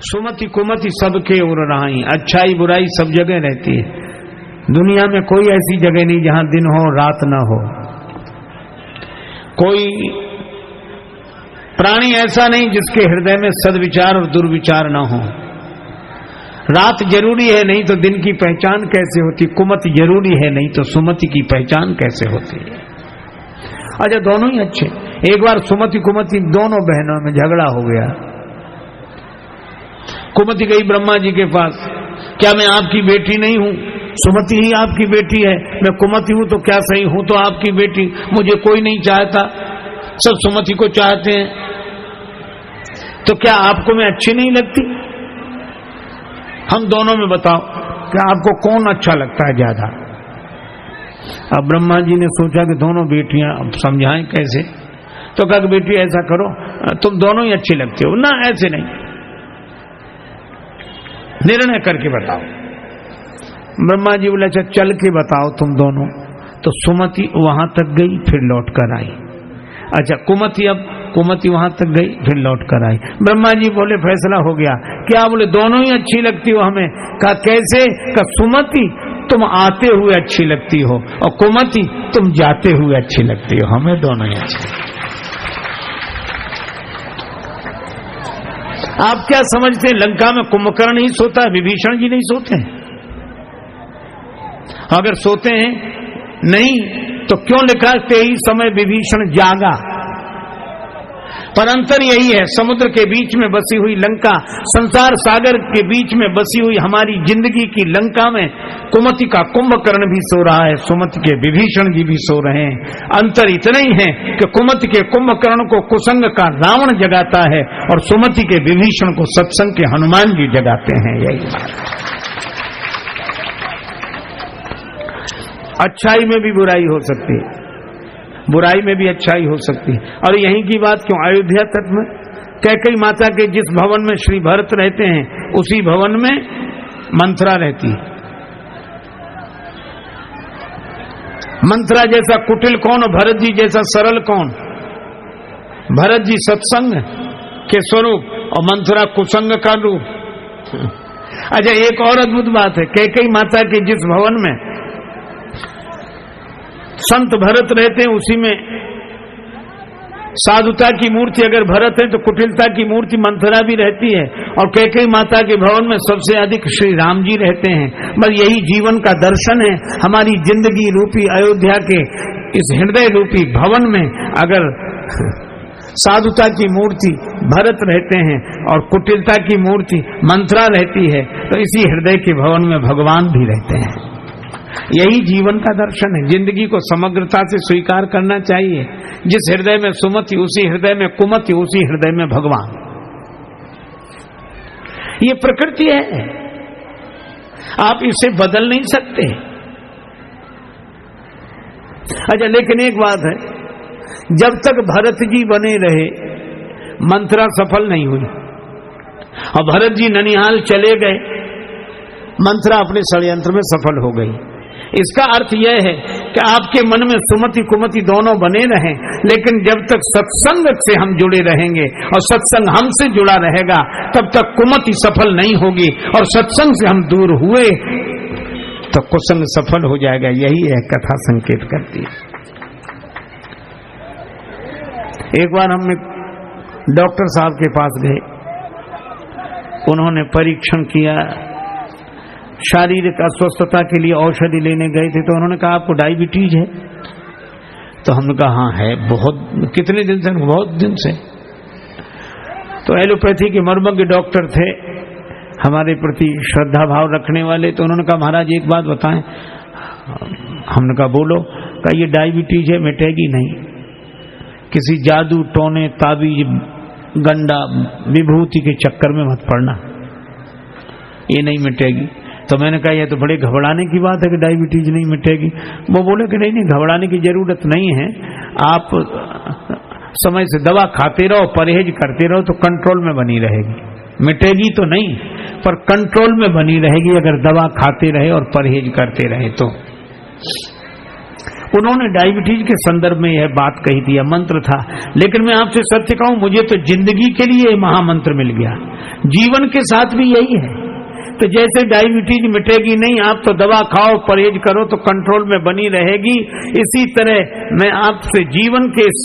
सुमति कुमति सबके उर रहाई, अच्छाई बुराई सब जगह रहती है। दुनिया में कोई ऐसी जगह नहीं जहां दिन हो रात ना हो। कोई प्राणी ऐसा नहीं जिसके हृदय में सद्विचार और दुर्विचार ना हो। रात जरूरी है, नहीं तो दिन की पहचान कैसे होती। कुमति जरूरी है, नहीं तो सुमति की पहचान कैसे होती है। अच्छा, दोनों ही अच्छे। एक बार सुमति कुमति दोनों बहनों में झगड़ा हो गया। कुमति गई ब्रह्मा जी के पास, क्या मैं आपकी बेटी नहीं हूं? सुमति ही आपकी बेटी है। मैं कुमति हूं तो क्या सही, हूं तो आपकी बेटी। मुझे कोई नहीं चाहता, सब सुमति को चाहते हैं, तो क्या आपको मैं अच्छी नहीं लगती? हम दोनों में बताओ कि आपको कौन अच्छा लगता है ज्यादा? अब ब्रह्मा जी ने सोचा कि दोनों बेटियां, अब समझाएं कैसे? तो कहा बेटी ऐसा करो, तुम दोनों ही अच्छी लगती हो ना। ऐसे नहीं, निर्णय करके बताओ। ब्रह्मा जी बोले अच्छा चल के बताओ तुम दोनों। तो सुमति वहां तक गई, फिर लौट कर आई। अच्छा, कुमति वहां तक गई, फिर लौट कर आई। ब्रह्मा जी बोले फैसला हो गया। क्या? बोले दोनों ही अच्छी लगती हो हमें। कहा कैसे? कहा सुमति तुम आते हुए अच्छी लगती हो और कुमति तुम जाते हुए अच्छी लगती हो, हमें दोनों ही अच्छी। आप क्या समझते हैं लंका में कुंभकर्ण ही सोता है, विभीषण जी नहीं सोते हैं? अगर सोते हैं नहीं तो क्यों लिखा 23 समय विभीषण जागा? पर अंतर यही है, समुद्र के बीच में बसी हुई लंका, संसार सागर के बीच में बसी हुई हमारी जिंदगी की लंका में कुमति का कुंभकर्ण भी सो रहा है, सुमति के विभीषण जी भी सो रहे हैं। अंतर इतना ही है कि कुमति के कुंभकर्ण को कुसंग का रावण जगाता है और सुमति के विभीषण को सत्संग के हनुमान जी जगाते हैं। यही बात। अच्छाई में भी बुराई हो सकती है, बुराई में भी अच्छाई हो सकती है। और यहीं की बात क्यों, अयोध्या तक में कैकेयी माता के जिस भवन में श्री भरत रहते हैं उसी भवन में मंथरा रहती है। मंथरा जैसा कुटिल कौन और भरत जी जैसा सरल कौन? भरत जी सत्संग के स्वरूप और मंथरा कुसंग का रूप। अच्छा, एक और अद्भुत बात है, कैकेयी माता के जिस भवन में संत भरत रहते हैं उसी में साधुता की मूर्ति अगर भरत है तो कुटिलता की मूर्ति मंथरा भी रहती है। और कैकेयी माता के भवन में सबसे अधिक श्री राम जी रहते हैं। बस यही जीवन का दर्शन है। हमारी जिंदगी रूपी अयोध्या के इस हृदय रूपी भवन में अगर साधुता की मूर्ति भरत रहते हैं और कुटिलता की मूर्ति मंथरा रहती है, तो इसी हृदय के भवन में भगवान भी रहते हैं। यही जीवन का दर्शन है। जिंदगी को समग्रता से स्वीकार करना चाहिए। जिस हृदय में सुमति उसी हृदय में कुमति, उसी हृदय में भगवान। ये प्रकृति है, आप इसे बदल नहीं सकते। अच्छा, लेकिन एक बात है, जब तक भरत जी बने रहे मंथरा सफल नहीं हुई। और भरत जी ननिहाल चले गए, मंथरा अपने षड्यंत्र में सफल हो गई। इसका अर्थ यह है कि आपके मन में सुमति कुमति दोनों बने रहें, लेकिन जब तक सत्संग से हम जुड़े रहेंगे और सत्संग हमसे जुड़ा रहेगा तब तक कुमति सफल नहीं होगी। और सत्संग से हम दूर हुए तो कुसंग सफल हो जाएगा। यही है कथा संकेत करती है। एक बार हम डॉक्टर साहब के पास गए, उन्होंने परीक्षण किया, शारीरिक अस्वस्थता के लिए औषधि लेने गए थे। तो उन्होंने कहा आपको डायबिटीज है? तो हमने कहा हाँ है। बहुत कितने दिन से? बहुत दिन से। तो एलोपैथी के मर्मज्ञ डॉक्टर थे, हमारे प्रति श्रद्धा भाव रखने वाले। तो उन्होंने कहा महाराज एक बात बताएं। हमने कहा बोलो। कहा ये डायबिटीज है, मिटेगी नहीं। किसी जादू टोने ताबीज गंडा विभूति के चक्कर में मत पड़ना, ये नहीं मिटेगी। तो मैंने कहा ये तो बड़े घबराने की बात है कि डायबिटीज नहीं मिटेगी। वो बोले कि नहीं घबराने की जरूरत नहीं है, आप समय से दवा खाते रहो, परहेज करते रहो तो कंट्रोल में बनी रहेगी। मिटेगी तो नहीं पर कंट्रोल में बनी रहेगी अगर दवा खाते रहे और परहेज करते रहे तो। उन्होंने डायबिटीज के संदर्भ में यह बात कही थी, यह मंत्र था। लेकिन मैं आपसे सत्य कहूं, मुझे तो जिंदगी के लिए यह महामंत्र मिल गया। जीवन के साथ भी यही है। तो जैसे डायबिटीज मिटेगी नहीं, आप तो दवा खाओ, परहेज करो तो कंट्रोल में बनी रहेगी। इसी तरह मैं आपसे जीवन के